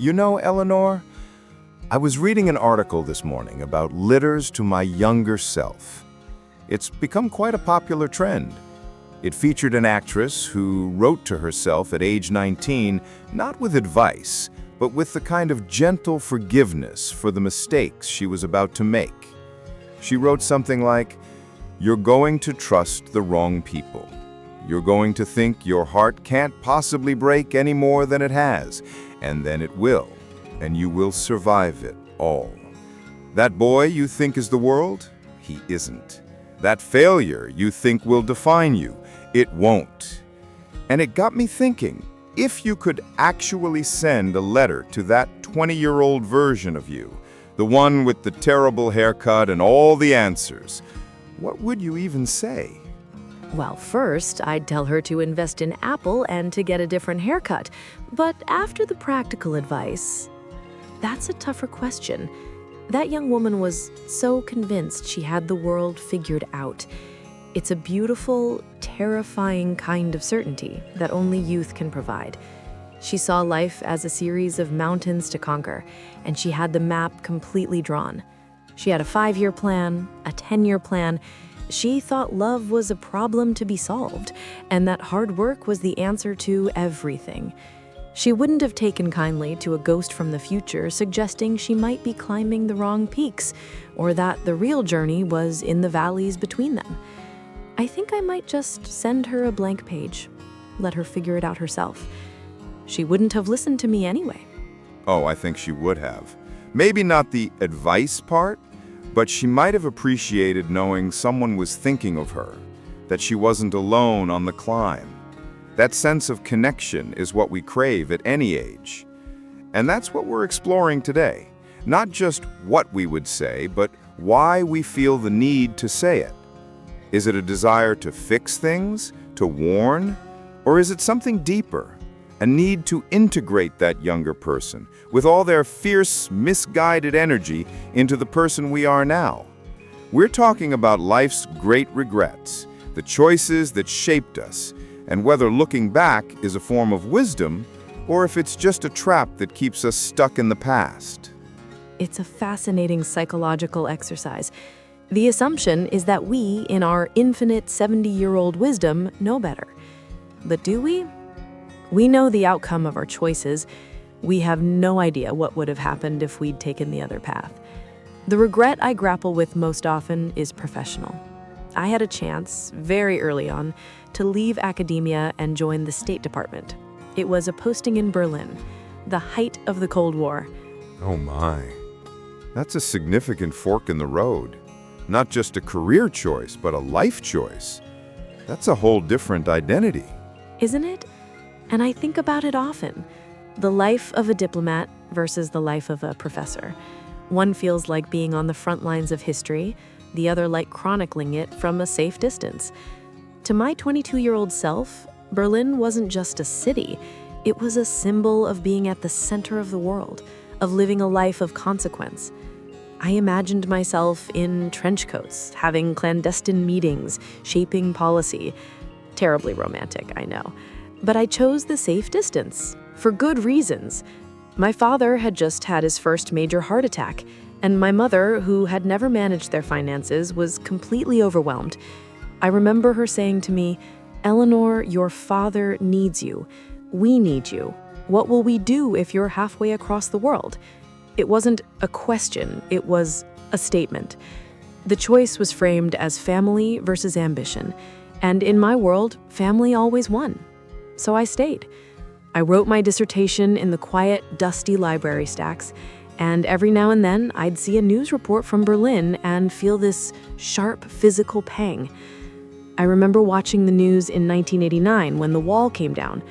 You know, Eleanor, I was reading an article this morning about letters to my younger self. It's become quite a popular trend. It featured an actress who wrote to herself at age 19, not with advice, but with the kind of gentle forgiveness for the mistakes she was about to make. She wrote something like, "You're going to trust the wrong people. You're going to think your heart can't possibly break any more than it has, and then it will, and you will survive it all. That boy you think is the world, he isn't. That failure you think will define you, it won't." And it got me thinking, if you could actually send a letter to that 20-year-old version of you, the one with the terrible haircut and all the answers, what would you even say? Well, first, I'd tell her to invest in Apple and to get a different haircut. But after the practical advice, that's a tougher question. That young woman was so convinced she had the world figured out. It's a beautiful, terrifying kind of certainty that only youth can provide. She saw life as a series of mountains to conquer, and she had the map completely drawn. She had a 5-year plan, a 10-year plan. She thought love was a problem to be solved, and that hard work was the answer to everything. She wouldn't have taken kindly to a ghost from the future suggesting she might be climbing the wrong peaks, or that the real journey was in the valleys between them. I think I might just send her a blank page, let her figure it out herself. She wouldn't have listened to me anyway. Oh, I think she would have. Maybe not the advice part, but she might have appreciated knowing someone was thinking of her, that she wasn't alone on the climb. That sense of connection is what we crave at any age. And that's what we're exploring today. Not just what we would say, but why we feel the need to say it. Is it a desire to fix things, to warn, or is it something deeper? A need to integrate that younger person with all their fierce, misguided energy into the person we are now. We're talking about life's great regrets, the choices that shaped us, and whether looking back is a form of wisdom or if it's just a trap that keeps us stuck in the past. It's a fascinating psychological exercise. The assumption is that we, in our infinite 70-year-old wisdom, know better. But do we? We know the outcome of our choices. We have no idea what would have happened if we'd taken the other path. The regret I grapple with most often is professional. I had a chance, very early on, to leave academia and join the State Department. It was a posting in Berlin, the height of the Cold War. Oh my. That's a significant fork in the road. Not just a career choice, but a life choice. That's a whole different identity. Isn't it? And I think about it often. The life of a diplomat versus the life of a professor. One feels like being on the front lines of history, the other like chronicling it from a safe distance. To my 22-year-old self, Berlin wasn't just a city. It was a symbol of being at the center of the world, of living a life of consequence. I imagined myself in trench coats, having clandestine meetings, shaping policy. Terribly romantic, I know. But I chose the safe distance, for good reasons. My father had just had his first major heart attack, and my mother, who had never managed their finances, was completely overwhelmed. I remember her saying to me, "Eleanor, your father needs you. We need you. What will we do if you're halfway across the world?" It wasn't a question, it was a statement. The choice was framed as family versus ambition, and in my world, family always won. So I stayed. I wrote my dissertation in the quiet, dusty library stacks, and every now and then I'd see a news report from Berlin and feel this sharp physical pang. I remember watching the news in 1989 when the wall came down.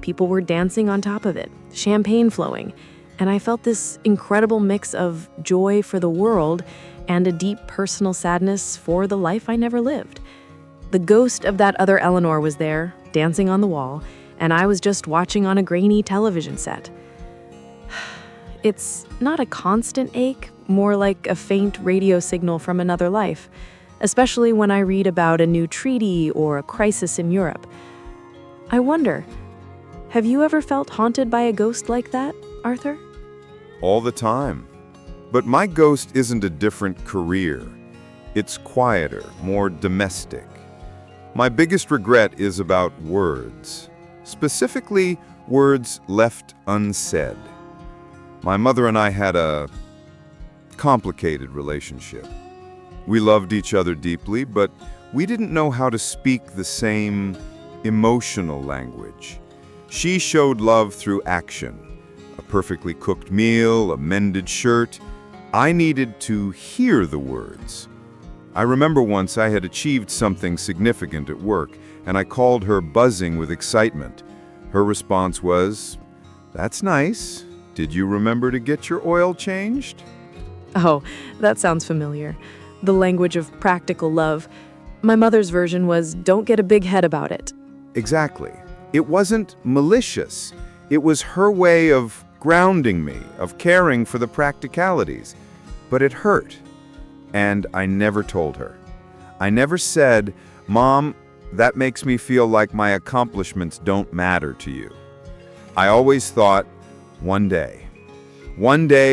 People were dancing on top of it, champagne flowing, and I felt this incredible mix of joy for the world and a deep personal sadness for the life I never lived. The ghost of that other Eleanor was there, dancing on the wall, and I was just watching on a grainy television set. It's not a constant ache, more like a faint radio signal from another life, especially when I read about a new treaty or a crisis in Europe. I wonder, have you ever felt haunted by a ghost like that, Arthur? all the time. But my ghost isn't a different career. It's quieter, more domestic. My biggest regret is about words, specifically words left unsaid. My mother and I had a complicated relationship. We loved each other deeply, but we didn't know how to speak the same emotional language. She showed love through action, a perfectly cooked meal, a mended shirt. I needed to hear the words. I remember once I had achieved something significant at work, and I called her buzzing with excitement. Her response was, "That's nice. Did you remember to get your oil changed?" Oh, that sounds familiar. The language of practical love. My mother's version was, don't get a big head about it. Exactly. It wasn't malicious. It was her way of grounding me, of caring for the practicalities. But it hurt. And I never told her. I never said, "Mom, that makes me feel like my accomplishments don't matter to you." I always thought, one day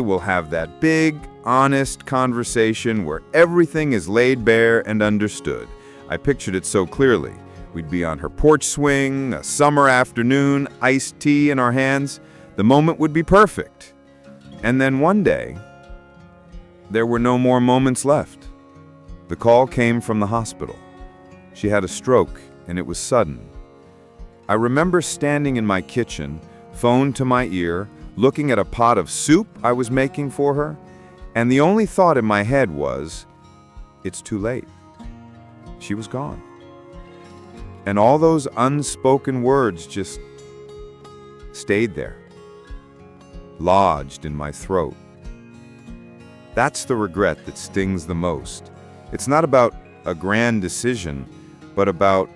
we'll have that big, honest conversation where everything is laid bare and understood. I pictured it so clearly. We'd be on her porch swing, a summer afternoon, iced tea in our hands. The moment would be perfect. And then one day, there were no more moments left. The call came from the hospital. She had a stroke, and it was sudden. I remember standing in my kitchen, phone to my ear, looking at a pot of soup I was making for her, and the only thought in my head was, it's too late. She was gone. And all those unspoken words just stayed there, lodged in my throat. That's the regret that stings the most. It's not about a grand decision, but about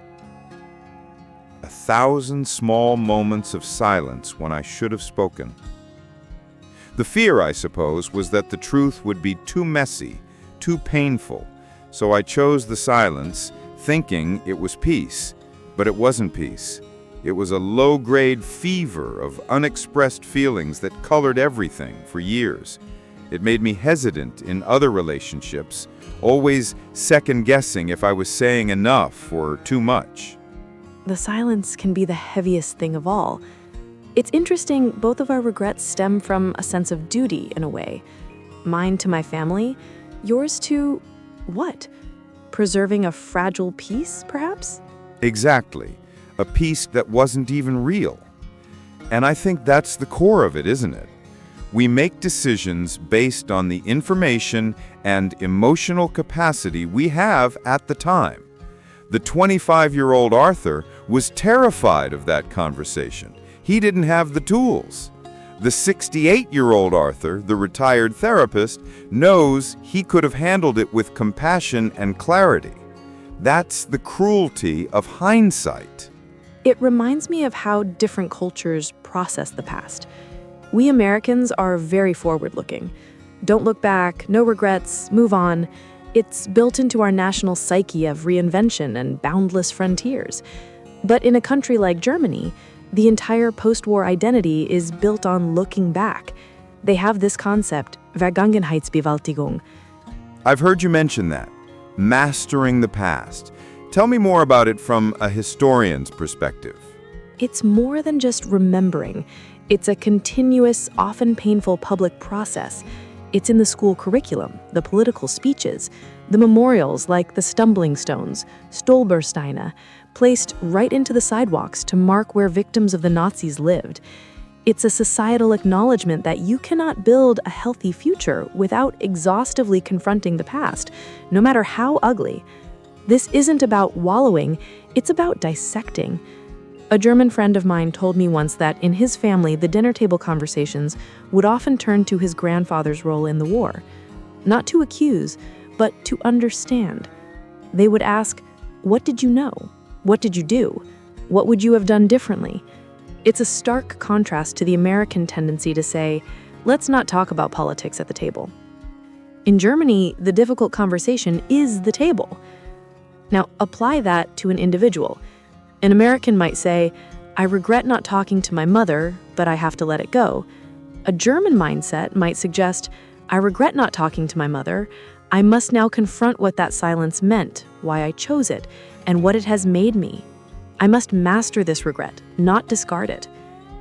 1,000 small moments of silence when I should have spoken. The fear, I suppose, was that the truth would be too messy, too painful, so I chose the silence, thinking it was peace. But it wasn't peace. It was a low-grade fever of unexpressed feelings that colored everything for years. It made me hesitant in other relationships, always second-guessing if I was saying enough or too much. The silence can be the heaviest thing of all. It's interesting, both of our regrets stem from a sense of duty in a way. Mine to my family, yours to what? Preserving a fragile peace, perhaps? Exactly. A peace that wasn't even real. And I think that's the core of it, isn't it? We make decisions based on the information and emotional capacity we have at the time. The 25-year-old Arthur was terrified of that conversation. He didn't have the tools. The 68-year-old Arthur, the retired therapist, knows he could have handled it with compassion and clarity. That's the cruelty of hindsight. It reminds me of how different cultures process the past. We Americans are very forward-looking. Don't look back, no regrets, move on. It's built into our national psyche of reinvention and boundless frontiers. But in a country like Germany, the entire post-war identity is built on looking back. They have this concept, Vergangenheitsbewältigung. I've heard you mention that. Mastering the past. Tell me more about it from a historian's perspective. It's more than just remembering. It's a continuous, often painful public process. It's in the school curriculum, the political speeches, the memorials like the Stumbling Stones, Stolpersteine, placed right into the sidewalks to mark where victims of the Nazis lived. It's a societal acknowledgement that you cannot build a healthy future without exhaustively confronting the past, no matter how ugly. This isn't about wallowing, it's about dissecting. A German friend of mine told me once that in his family, the dinner table conversations would often turn to his grandfather's role in the war. Not to accuse, but to understand. They would ask, "What did you know? What did you do? What would you have done differently?" It's a stark contrast to the American tendency to say, let's not talk about politics at the table. In Germany, the difficult conversation is the table. Now, apply that to an individual. An American might say, I regret not talking to my mother, but I have to let it go. A German mindset might suggest, I regret not talking to my mother. I must now confront what that silence meant, why I chose it, and what it has made me. I must master this regret, not discard it.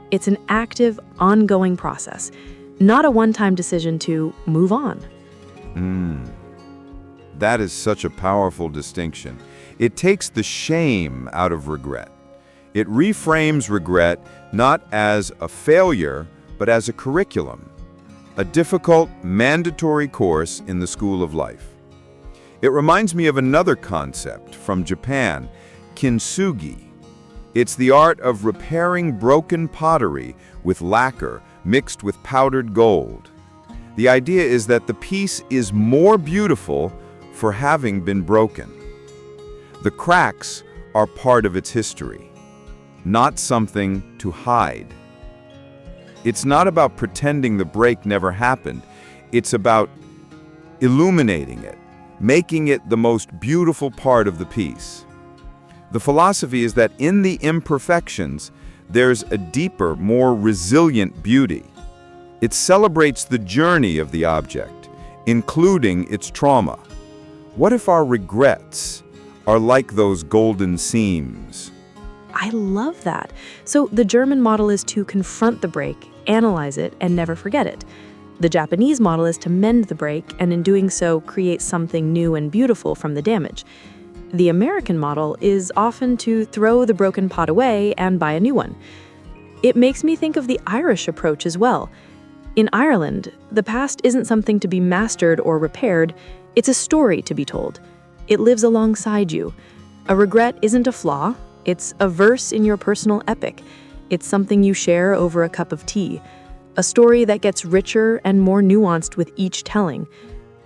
It's an active, ongoing process, not a one-time decision to move on. That is such a powerful distinction. It takes the shame out of regret. It reframes regret not as a failure, but as a curriculum, a difficult, mandatory course in the school of life. It reminds me of another concept from Japan, kintsugi. It's the art of repairing broken pottery with lacquer mixed with powdered gold. The idea is that the piece is more beautiful for having been broken. The cracks are part of its history, not something to hide. It's not about pretending the break never happened. It's about illuminating it, making it the most beautiful part of the piece. The philosophy is that in the imperfections, there's a deeper, more resilient beauty. It celebrates the journey of the object, including its trauma. What if our regrets are like those golden seams? I love that. So the German model is to confront the break, analyze it, and never forget it. The Japanese model is to mend the break, and in doing so, create something new and beautiful from the damage. The American model is often to throw the broken pot away and buy a new one. It makes me think of the Irish approach as well. In Ireland, the past isn't something to be mastered or repaired, it's a story to be told. It lives alongside you. A regret isn't a flaw, it's a verse in your personal epic. It's something you share over a cup of tea. A story that gets richer and more nuanced with each telling.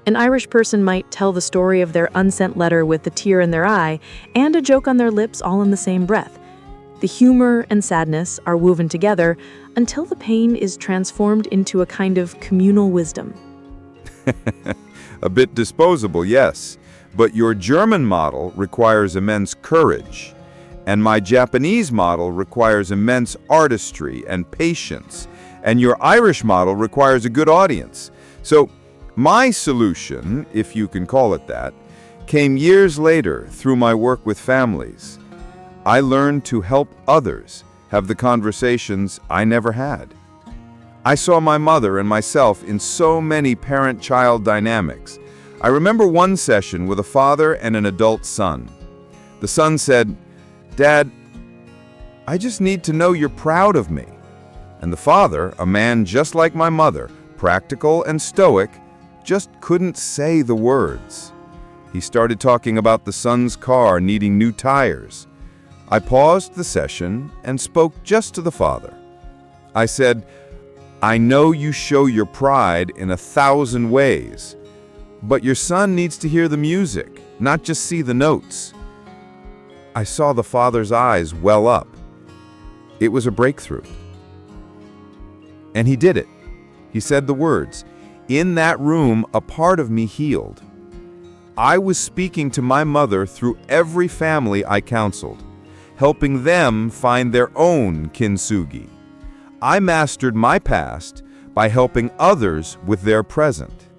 An Irish person might tell the story of their unsent letter with a tear in their eye and a joke on their lips all in the same breath. The humor and sadness are woven together until the pain is transformed into a kind of communal wisdom. A bit disposable, yes, but your German model requires immense courage, and my Japanese model requires immense artistry and patience, and your Irish model requires a good audience. So my solution, if you can call it that, came years later through my work with families. I learned to help others have the conversations I never had. I saw my mother and myself in so many parent-child dynamics. I remember one session with a father and an adult son. The son said, "Dad, I just need to know you're proud of me." And the father, a man just like my mother, practical and stoic, just couldn't say the words. He started talking about the son's car needing new tires. I paused the session and spoke just to the father. I said, "I know you show your pride in 1,000 ways, but your son needs to hear the music, not just see the notes." I saw the father's eyes well up. It was a breakthrough. And he did it. He said the words. In that room, a part of me healed. I was speaking to my mother through every family I counseled, helping them find their own kintsugi. I mastered my past by helping others with their present.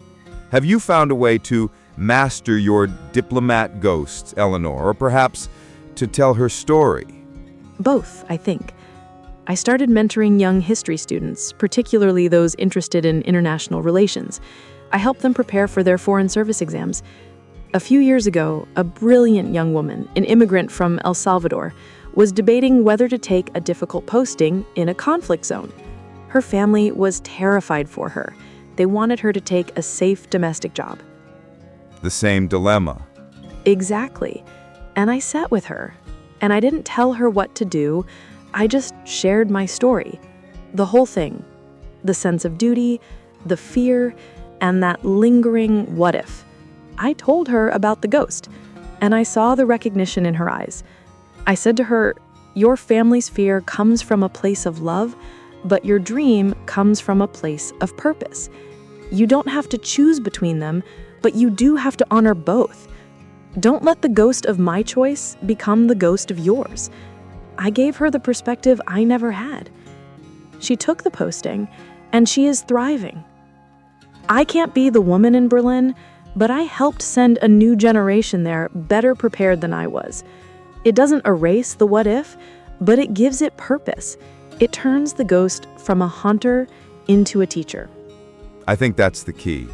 Have you found a way to master your diplomat ghosts, Eleanor, or perhaps to tell her story? Both, I think. I started mentoring young history students, particularly those interested in international relations. I helped them prepare for their foreign service exams. A few years ago, a brilliant young woman, an immigrant from El Salvador, was debating whether to take a difficult posting in a conflict zone. Her family was terrified for her. They wanted her to take a safe domestic job. The same dilemma. Exactly. And I sat with her, and I didn't tell her what to do. I just shared my story. The whole thing. The sense of duty, the fear, and that lingering what if. I told her about the ghost, and I saw the recognition in her eyes. I said to her, "Your family's fear comes from a place of love, but your dream comes from a place of purpose. You don't have to choose between them, but you do have to honor both. Don't let the ghost of my choice become the ghost of yours." I gave her the perspective I never had. She took the posting, and she is thriving. I can't be the woman in Berlin, but I helped send a new generation there better prepared than I was. It doesn't erase the what if, but it gives it purpose. It turns the ghost from a haunter into a teacher. I think that's the key,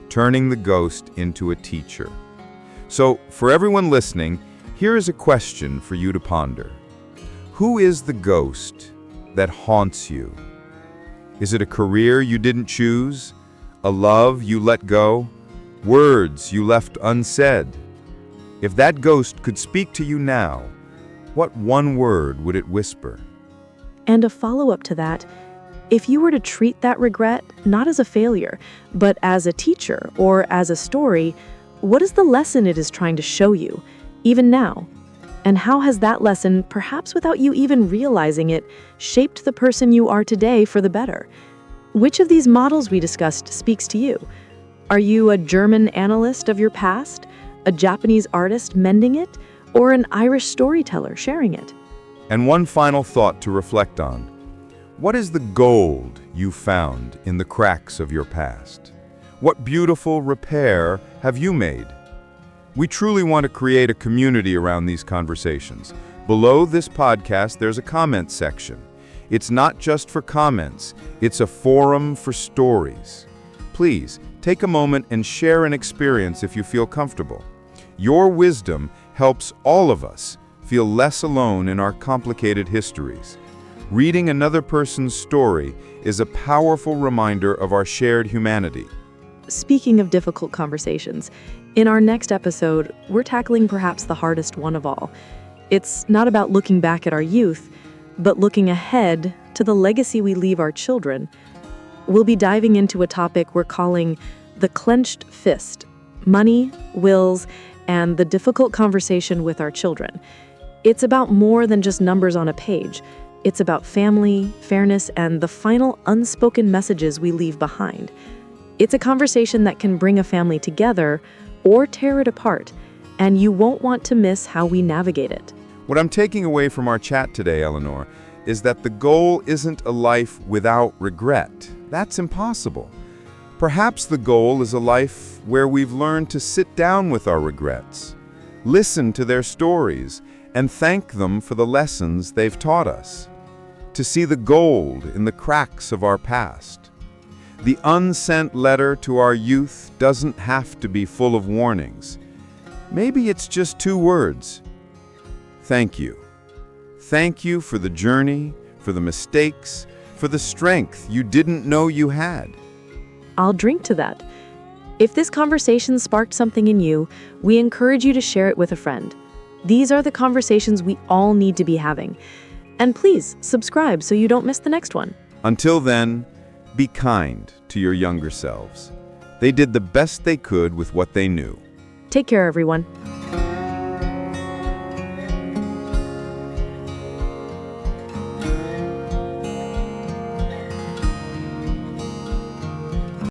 turning the ghost into a teacher. So, for everyone listening, here is a question for you to ponder. Who is the ghost that haunts you? Is it a career you didn't choose? A love you let go? Words you left unsaid? If that ghost could speak to you now, what one word would it whisper? And a follow-up to that, if you were to treat that regret not as a failure, but as a teacher or as a story, what is the lesson it is trying to show you, even now? And how has that lesson, perhaps without you even realizing it, shaped the person you are today for the better? Which of these models we discussed speaks to you? Are you a German analyst of your past, a Japanese artist mending it, or an Irish storyteller sharing it? And one final thought to reflect on. What is the gold you found in the cracks of your past? What beautiful repair have you made? We truly want to create a community around these conversations. Below this podcast, there's a comment section. It's not just for comments, it's a forum for stories. Please, take a moment and share an experience if you feel comfortable. Your wisdom helps all of us feel less alone in our complicated histories. Reading another person's story is a powerful reminder of our shared humanity. Speaking of difficult conversations, in our next episode, we're tackling perhaps the hardest one of all. It's not about looking back at our youth, but looking ahead to the legacy we leave our children. We'll be diving into a topic we're calling the clenched fist: money, wills, and the difficult conversation with our children. It's about more than just numbers on a page. It's about family, fairness, and the final unspoken messages we leave behind. It's a conversation that can bring a family together or tear it apart, and you won't want to miss how we navigate it. What I'm taking away from our chat today, Eleanor, is that the goal isn't a life without regret. That's impossible. Perhaps the goal is a life where we've learned to sit down with our regrets, listen to their stories, and thank them for the lessons they've taught us. To see the gold in the cracks of our past. The unsent letter to our youth doesn't have to be full of warnings. Maybe it's just 2 words. Thank you. Thank you for the journey, for the mistakes, for the strength you didn't know you had. I'll drink to that. If this conversation sparked something in you, we encourage you to share it with a friend. These are the conversations we all need to be having. And please, subscribe so you don't miss the next one. Until then, be kind to your younger selves. They did the best they could with what they knew. Take care, everyone.